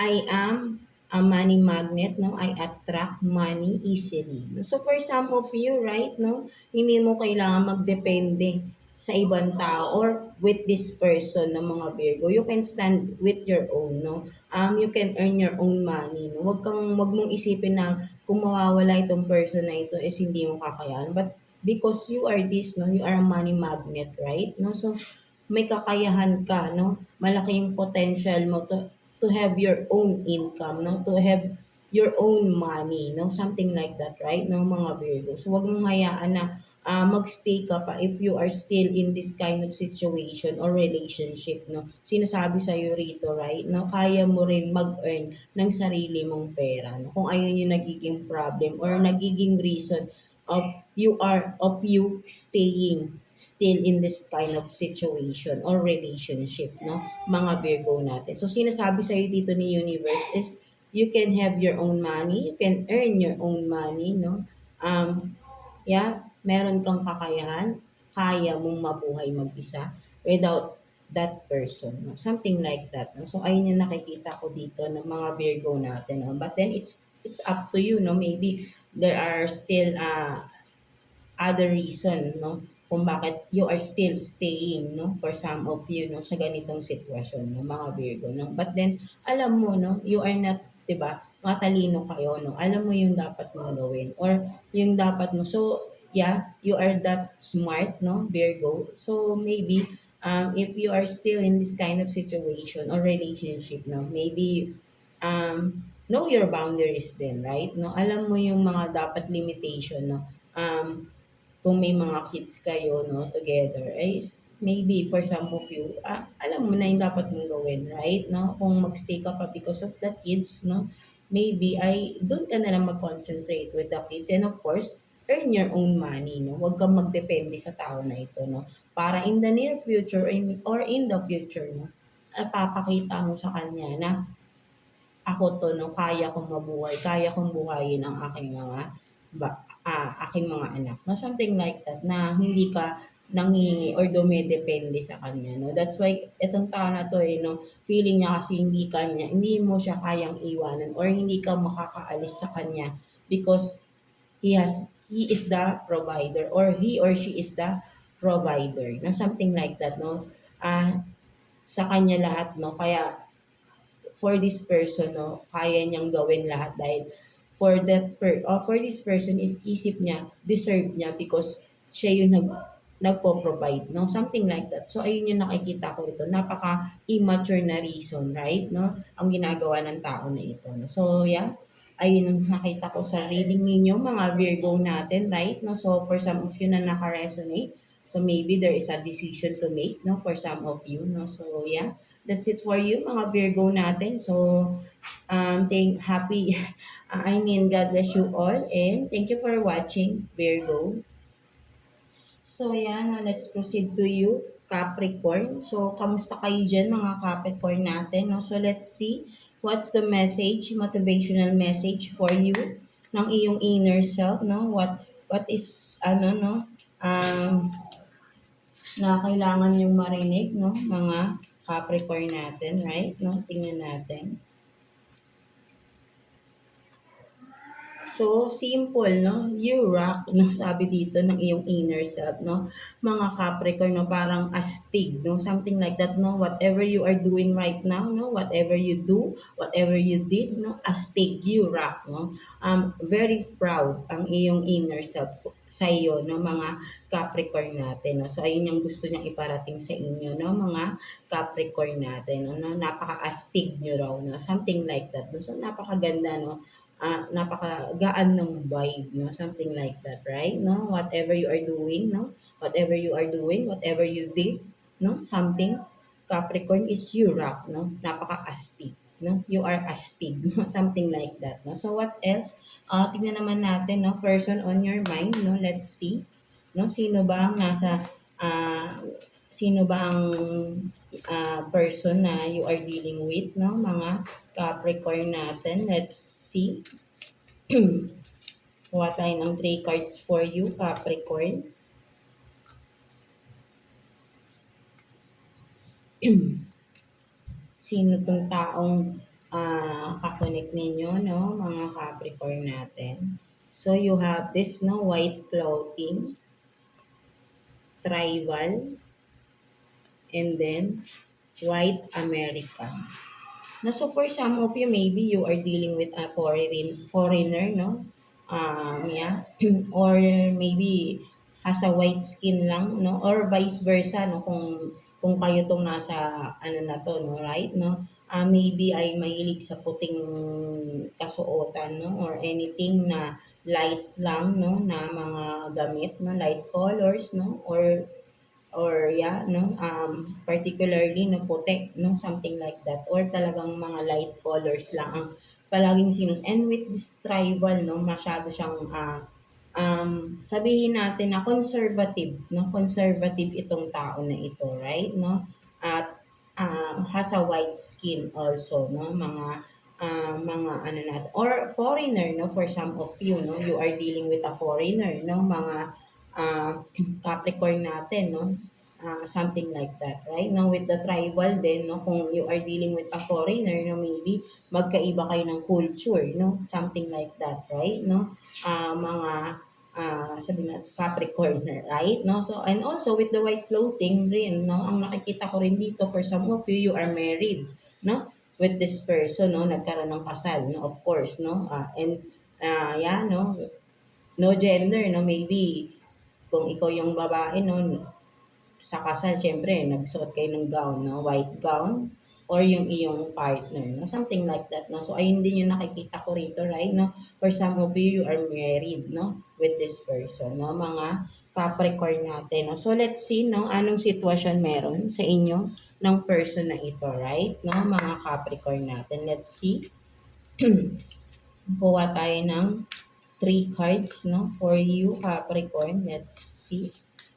I am a money magnet, no? I attract money easily. So for some of you, right, no? Hindi mo kailangan magdepende sa ibang tao or with this person ng mga Virgo. You can stand with your own, no? You can earn your own money, no? Wag mong isipin na kung mawawala itong person na ito is hindi mo kakayahan. But because you are this, no? You are a money magnet, right? No? So may kakayahan ka, no? Malaki yung potential mo to have your own income, no? To have your own money, no? Something like that, right? No, mga Virgo. So, wag mong hayaan na magstay ka pa if you are still in this kind of situation or relationship, no? Sinasabi sa iyo rito, right? No, kaya mo rin mag-earn ng sarili mong pera, no? Kung ayun yung nagiging problem or nagiging reason of you staying still in this kind of situation or relationship, no, mga Virgo natin. So sinasabi sa iyo dito ni universe is you can have your own money, you can earn your own money, no. Meron kang kakayahan, kaya mong mabuhay mag-isa without that person, no? Something like that, no? So ayun yung nakikita ko dito ng mga Virgo natin, no? But then it's up to you, no? Maybe there are still other reason, no, kung bakit you are still staying, no, for some of you, no, sa ganitong sitwasyon, no, mga Virgo, no. But then alam mo, no, you are not, 'di ba, matalino kayo, no, alam mo yung dapat mong gawin or yung dapat mo. So yeah, you are that smart, no, Virgo. So maybe if you are still in this kind of situation or relationship, no, maybe know your boundaries din, right, no, alam mo yung mga dapat limitation, no. Kung may mga kids kayo, no, together, ay maybe for some of you, alam mo na yung dapat mong gawin, right, no? Kung magstay ka pa because of the kids, no, maybe ay doon ka na lang mag-concentrate with the kids and of course, earn your own money, no? Huwag kang magdepende sa tao na ito, no? Para in the near future or in the future, no, papakita mo sa kanya na ako 'to 'no, kaya kong mabuhay, kaya kong buhayin ang aking mga anak 'no, something like that na hindi ka nanghihingi or dumedepende sa kanya 'no. That's why itong tao na 'to, 'no, feeling niya kasi hindi mo siya kayang iwanan or hindi ka makakaalis sa kanya because he is the provider or he or she is the provider na something like that 'no. Sa kanya lahat 'no, kaya for this person 'no, kaya niyang gawin lahat dahil for this person is isip niya, deserve niya because siya yung nagpo-provide 'no, something like that. So ayun yung nakikita ko dito, napaka-immature na reason, right 'no, ang ginagawa ng tao na ito 'no. So yeah, ayun ang nakita ko sa reading ninyo mga Virgo natin, right 'no. So for some of you na naka-resonate, so maybe there is a decision to make 'no, for some of you 'no. So yeah, that's it for you mga Virgo natin. So, God bless you all and thank you for watching Virgo. So ayan, let's proceed to you, Capricorn. So kamusta kayo dyan mga Capricorn natin, no? So let's see what's the motivational message for you ng iyong inner self, no? What what is, ano, no, na kailangan yung marinig, no, mga Capricorn natin, right? No, tingnan natin. So, simple, no? You rock, no? Sabi dito ng iyong inner self, no? Mga Capricorn, no? Parang astig, no? Something like that, no? Whatever you are doing right now, no? Whatever you do, whatever you did, no? Astig, you rock, no? Very proud ang iyong inner self sa iyo, no? Mga Capricorn natin, no? So, ayun yung gusto niyang iparating sa inyo, no? Mga Capricorn natin, no? Napaka-astig nyo raw, no? Something like that, no? So, napakaganda, no? Napakagaan ng vibe, no? Something like that, right? No? Whatever you are doing, no? Whatever you are doing, whatever you did, no? Something, Capricorn is you rock, no? Napaka-astig, no? You are astig, no? Something like that, no? So what else? Tingnan naman natin, no? Person on your mind, no? Let's see, no? Ah, sino ba ang person na you are dealing with, no? Mga Capricorn natin. Let's see. Kuha tayo ng 3 cards for you, Capricorn. Sino tong taong kakonect ninyo, no? Mga Capricorn natin. So, you have this, no? White clothing, tribal, and then white American. No, so for some of you, maybe you are dealing with a foreigner, no? Yeah. Or maybe has a white skin lang, no? Or vice versa, no? Kung kayo tong nasa, ano na to, no? Right, no? Maybe ay mahilig sa puting kasuotan, no? Or anything na light lang, no? Na mga gamit, no? Light colors, no? Or yeah, no, particularly no puti, no, something like that, or talagang mga light colors lang ang palaging sinus. And with this tribal, no, masyado siyang sabihin natin na conservative, no, conservative itong tao na ito, right, no, at has a white skin also, no, mga ano natin, or foreigner, no, for some of you, no, you are dealing with a foreigner, no, mga uh, Capricorn natin, no? Something like that, right? Now, with the tribal din, no? Kung you are dealing with a foreigner, no? Maybe magkaiba kayo ng culture, no? Something like that, right? No? Mga, sabi na, Capricorn, right? No? So, and also with the white clothing rin, no? Ang nakikita ko rin dito, for some of you, you are married, no? With this person, no? Nagkaroon ng kasal, no? Of course, no? Yeah, no? No gender, no? Maybe kung ikaw yung babae, no, sa kasal, syempre, nagsuot kayo ng gown, no, white gown, or yung iyong partner, no, something like that, no. So, ayun din yung nakikita ko rito, right, no. For some of you, you are married, no, with this person, no, mga Capricorn natin, no. So, let's see, no, anong sitwasyon meron sa inyo ng person na ito, right, no, mga Capricorn natin. Let's see. Kuha tayo ng 3 cards, no, for you, Capricorn. Let's see.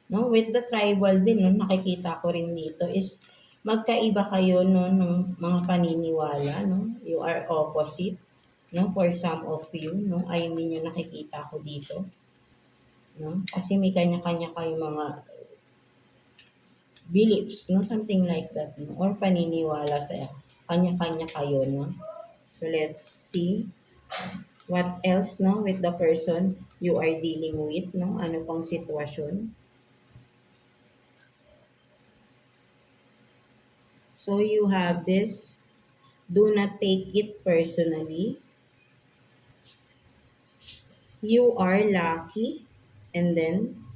No, with the tribal din, no, nakikita ko rin dito is magkaiba kayo, no, ng mga paniniwala, no. You are opposite, no, for some of you, no. Ayun din yung nakikita ko dito, no. Kasi may kanya-kanya kayong mga beliefs, no, something like that, no, or paniniwala sa kanya-kanya kayo, no. So, let's see. What else, no, with the person you are dealing with, no? Ano pang sitwasyon? So you have this, do not take it personally. You are lucky. And then,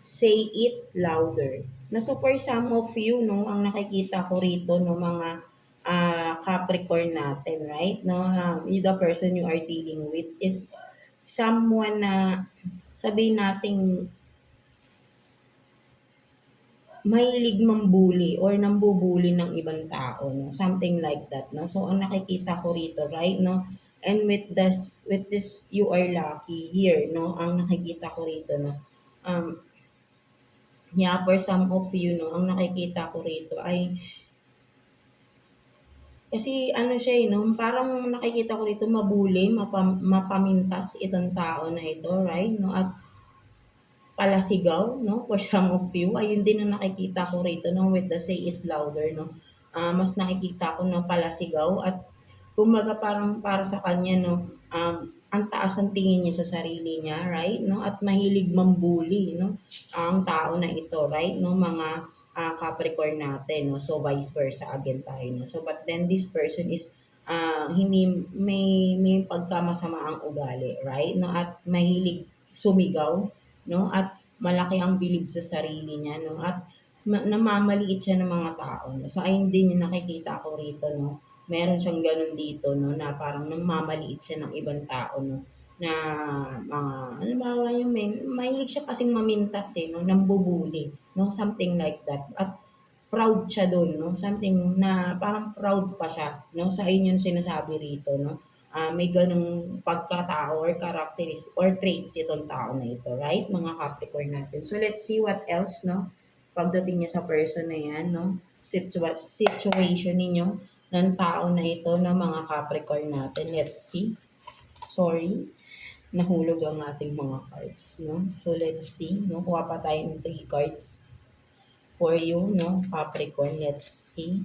say it louder. Na so for some of you, no, ang nakikita ko rito, no, mga Capricorn natin, right? No, the person you are dealing with is someone na sabihin nating mahilig mambuli or nambubuli ng ibang tao, no? Something like that, no? So, ang nakikita ko rito, right, no? And with this, you are lucky here, no? Ang nakikita ko rito, no? Um, yeah, for some of you, no? Ang nakikita ko rito ay Kasi ano siya, eh, 'no, parang nakikita ko rito mabuli, mapamintas itong tao na ito, right, 'no, at palasigaw, 'no, for some of you. Ayun din ang nakikita ko rito, 'no, with the say it louder, 'no. Mas nakikita ko na palasigaw at kumbaga parang para sa kanya, 'no, ang taas ng tingin niya sa sarili niya, right, 'no, at mahilig mambully, 'no, ang tao na ito, right, 'no, mga, Capricorn natin, 'no. So, vice versa again tayo, 'no. So, but then this person is, hindi may pagkamasama ang ugali, right, 'no, at mahilig sumigaw, 'no, at malaki ang bilib sa sarili niya, 'no, at namamaliit siya ng mga tao, 'no. So, ayun din yung nakikita ko rito, 'no. Meron siyang gano'n dito, 'no, na parang namamaliit siya ng ibang tao, 'no, na mga halimbawa yung mahilig siya kasing mamintas, eh, 'no, nambubuli, 'no, something like that. At proud siya dun, 'no, something na parang proud pa siya, 'no. So, ayun yung sinasabi rito, 'no. May gano'ng pagkatao or characteristic or traits itong tao na ito, right, mga Capricorn natin. So, let's see what else, 'no, pagdating niya sa person na 'yan, 'no, situation ninyo ng tao na ito na mga Capricorn natin. Let's see. Sorry, nahulog ang ating mga cards, 'no. So, let's see, 'no, kuha pa tayo ng 3 cards for you, 'no, Capricorn. Let's see.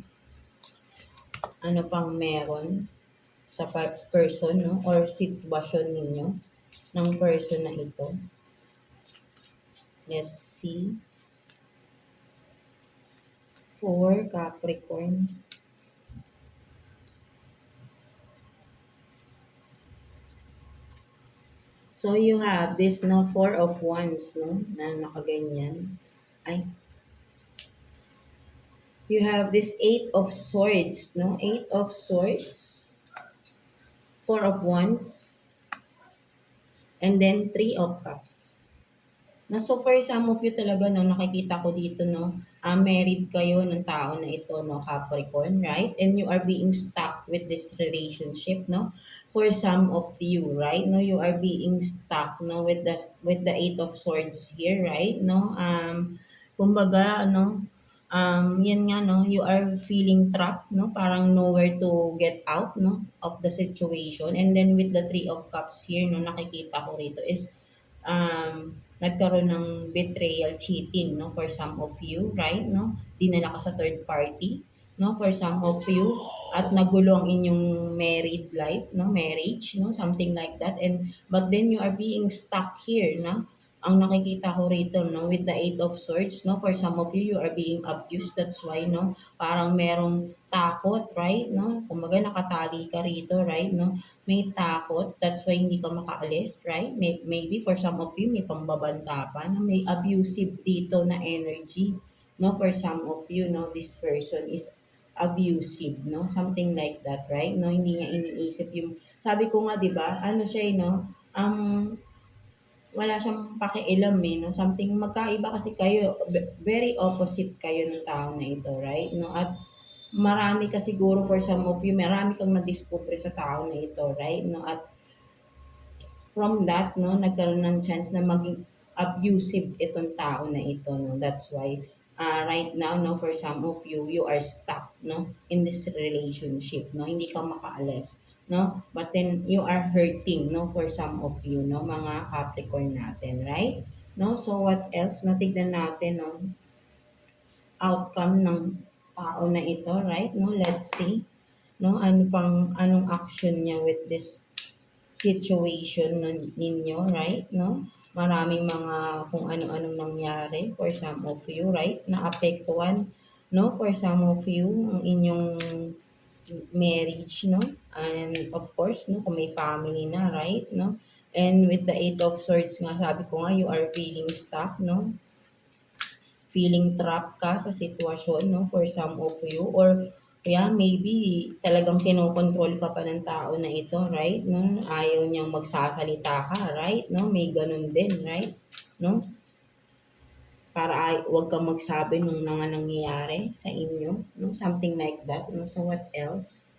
Ano pang meron sa person, 'no, or sitwasyon ninyo ng person na ito. Let's see. For Capricorn. So, you have this, no, 4 of Wands, no, na nakaganyan. Ay. You have this 8 of Swords, no, 8 of Swords, 4 of Wands, and then 3 of Cups. No, so for some of you talaga, 'no, nakikita ko dito, 'no, married kayo ng tao na ito, 'no, Capricorn, right? And you are being stuck with this relationship, 'no? For some of you, right? No, you are being stuck, no, with the 8 of Swords here, right? No, kumbaga, ano, 'yan nga, 'no, you are feeling trapped, 'no? Parang nowhere to get out, 'no, of the situation. And then with the 3 of Cups here, no, nakikita ko rito is nagkaroon ng betrayal, cheating, 'no, for some of you, right, 'no? Dinala ka sa third party, 'no, for some of you, at nagulo ang inyong married life, 'no, marriage, 'no, something like that. And but then you are being stuck here, 'no? Ang nakikita ko rito, 'no, with the 8 of Swords, 'no, for some of you, you are being abused. That's why, 'no, parang merong takot, right, 'no? Kumbaga nakatali ka rito, right, 'no? May takot, that's why hindi ka makaalis, right? Maybe for some of you, may pambabanta pa, na may abusive dito na energy, no? For some of you, no, this person is abusive, no? Something like that, right? No, hindi niya iniisip yung, sabi ko nga, di ba, ano siya, no? Wala siyang pakialam, eh, 'no, something magkaiba kasi kayo, very opposite kayo ng tao na ito, right, 'no, at marami ka siguro for some of you, marami kang nadiskubre sa tao na ito, right, 'no, at from that, 'no, nagkaroon ng chance na maging abusive itong tao na ito, 'no, that's why, right now, 'no, for some of you, you are stuck, 'no, in this relationship, 'no, hindi ka makaalis, 'no, but then you are hurting, 'no, for some of you, 'no, mga Capricorn natin, right, 'no. So what else, 'no, tignan natin, 'no, outcome ng tao na ito, right, 'no, let's see, 'no, anong action niya with this situation ninyo, right, 'no. Maraming mga kung ano-anong nangyari for some of you, right, naapektuhan, 'no, for some of you ang inyong marriage, 'no, and of course, 'no, kung may family na, right, 'no. And with the 8 of Swords nga, sabi ko nga, you are feeling stuck, 'no, feeling trapped ka sa sitwasyon, 'no, for some of you, or kaya maybe talagang kinokontrol ka pa ng tao na ito, right, 'no, ayaw niyang magsasalita ka, right, 'no, may gano'n din, right, 'no, para huwag kang magsabi ng mga nangyayari sa inyo, 'no, something like that, 'no. So what else?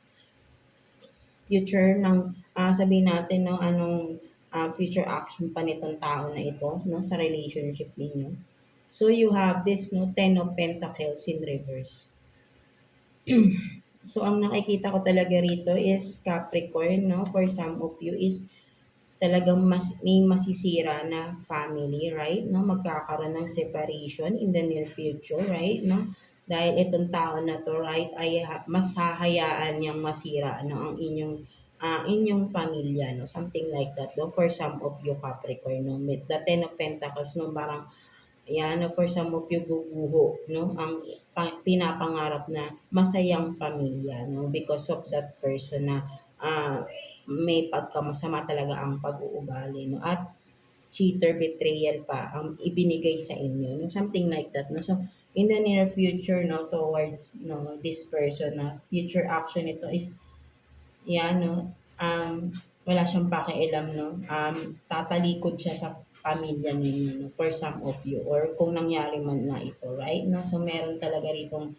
Future ng, sabihin natin, 'no, anong, future action pa nitong tao na ito, 'no, sa relationship ninyo. So you have this, 'no, 10 of Pentacles in reverse. So, ang nakikita ko talaga rito is Capricorn, no? For some of you is talagang may masisira na family, right? No, magkakaroon ng separation in the near future, right? No, dahil itong tao na to, right, ay mas hahayaan niyang masira no ang inyong pamilya, no, something like that. No, for some of you Capricorn, no, with the Ten of Pentacles, no, parang yan, no, for some of you guguho, no, ang pinapangarap na masayang pamilya, no, because of that person na may pagkamasama talaga ang pag-uugali, no, at cheater, betrayal pa ang ibinigay sa inyo, no, something like that, no. So, in the near future, no, towards, no, this person na future action ito is, yan, no, wala siyang pakialam, no, tatalikod siya sa pamilya ninyo, no, for some of you, or kung nangyari man na ito, right, no, so meron talaga ritong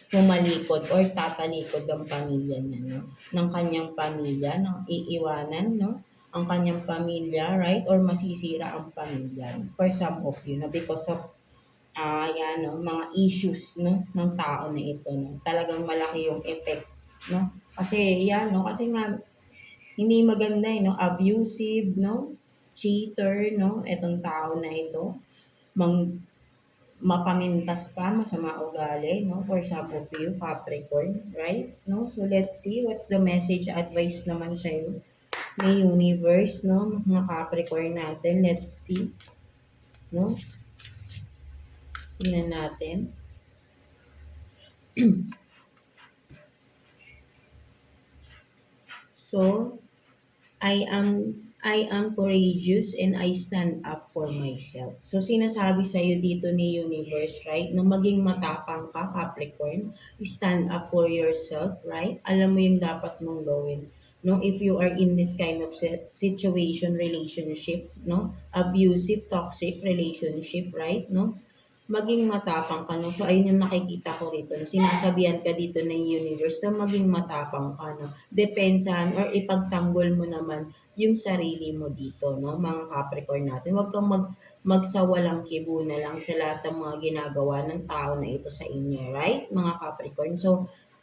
tumalikod or tatalikod ang pamilya niya, no, ng kanyang pamilya, no, iiwanan, no, ang kanyang pamilya, right, or masisira ang pamilya, no, for some of you, na because of yan, no, mga issues, no, ng tao na ito, no, talagang malaki yung effect, no, kasi yan, no, kasi nga hindi maganda, no, abusive, no, cheater, no, itong tao na ito, mang mapamintas pa, masama ugali, no, for some of you, Capricorn, right, no, so let's see what's the message advice naman sa'yo ni universe, no, mga Capricorn natin, let's see, no, tingnan natin. So, I am courageous and I stand up for myself. So sinasabi sa iyo dito ni universe, right? Na maging matapang ka, Capricorn. Stand up for yourself, right? Alam mo yung dapat mong gawin. No, if you are in this kind of situation, relationship, no, abusive, toxic relationship, right? No, maging matapang ka, no? So, ayun yung nakikita ko rito, no? Sinasabihan ka dito ng universe na maging matapang ka, no? Depensahan or ipagtanggol mo naman yung sarili mo dito, no? Mga Capricorn natin. Huwag kang magsawalang kibo na lang sa lahat ng mga ginagawa ng tao na ito sa inyo, right? Mga Capricorn.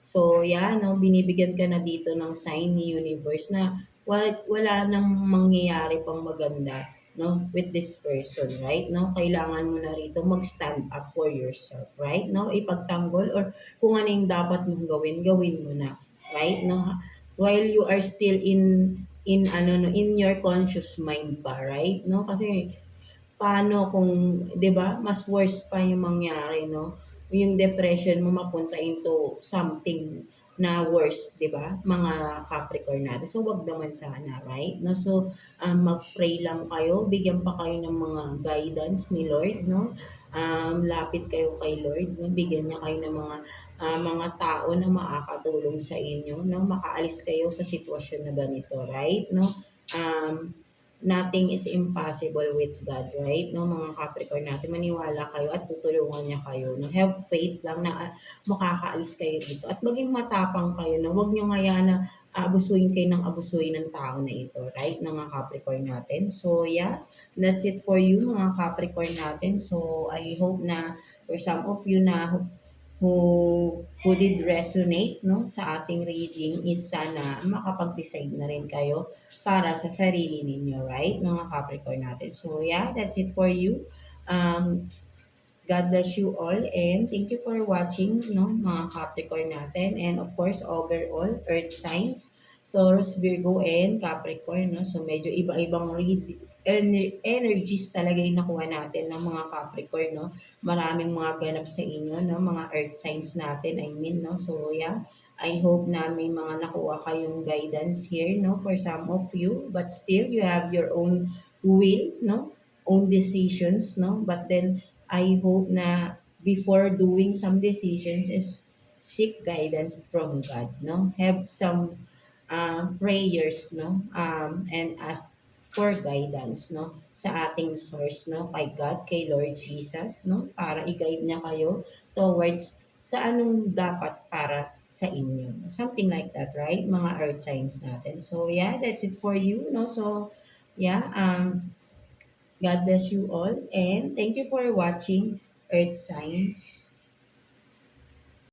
So, yan, no? Binibigyan ka na dito ng sign ni universe na wala nang mangyayari pang maganda, no, with this person, right, no, kailangan mo na rito mag-stand up for yourself, right, no, ipagtanggol or kung ano yung dapat mong gawin mo na, right, no, while you are still in ano, no, in your conscious mind pa, right, no, kasi paano kung, 'di ba, mas worse pa yung mangyari, no? Yung depression mo mapunta into something na worse, 'di ba? Mga Capricorn natin. So, wag naman sana, right? No? So, mag-pray lang kayo, bigyan pa kayo ng mga guidance ni Lord, no? Lapit kayo kay Lord, no? Bigyan niya kayo ng mga tao na makakatulong sa inyo, no? Makaalis kayo sa sitwasyon na ganito, right? No? Nothing is impossible with God, right? No, mga Capricorn natin, maniwala kayo at tutulungan niya kayo. No? Have faith lang na makakaalis kayo dito. At maging matapang kayo, no? Huwag niyo ngayon na abusuin kayo ng abusuin ng tao na ito, right? Mga Capricorn natin. So, yeah, that's it for you, mga Capricorn natin. So, I hope na for some of you na who did resonate, no, sa ating reading is sana makapag-decide na rin kayo para sa sarili ninyo, right, mga Capricorn natin. So, yeah, that's it for you. God bless you all and thank you for watching, no, mga Capricorn natin. And of course, overall, Earth signs, Taurus, Virgo, and Capricorn, no. So, medyo iba-ibang energies talaga yung nakuha natin ng mga Capricorn, no. Maraming mga ganap sa inyo, no, mga Earth signs natin, I mean, no. So, yeah, I hope na may mga nakuha kayong guidance here, no, for some of you. But still, you have your own will, no, own decisions, no. But then, I hope na before doing some decisions is seek guidance from God, no? Have some prayers, no? And ask for guidance, no? Sa ating source, no? Kay God, kay Lord Jesus, no? Para i-guide niya kayo towards sa anong dapat para sa inyo. Something like that, right? Mga earth signs natin. So, yeah, that's it for you, no? So, yeah, God bless you all and thank you for watching Earth Signs.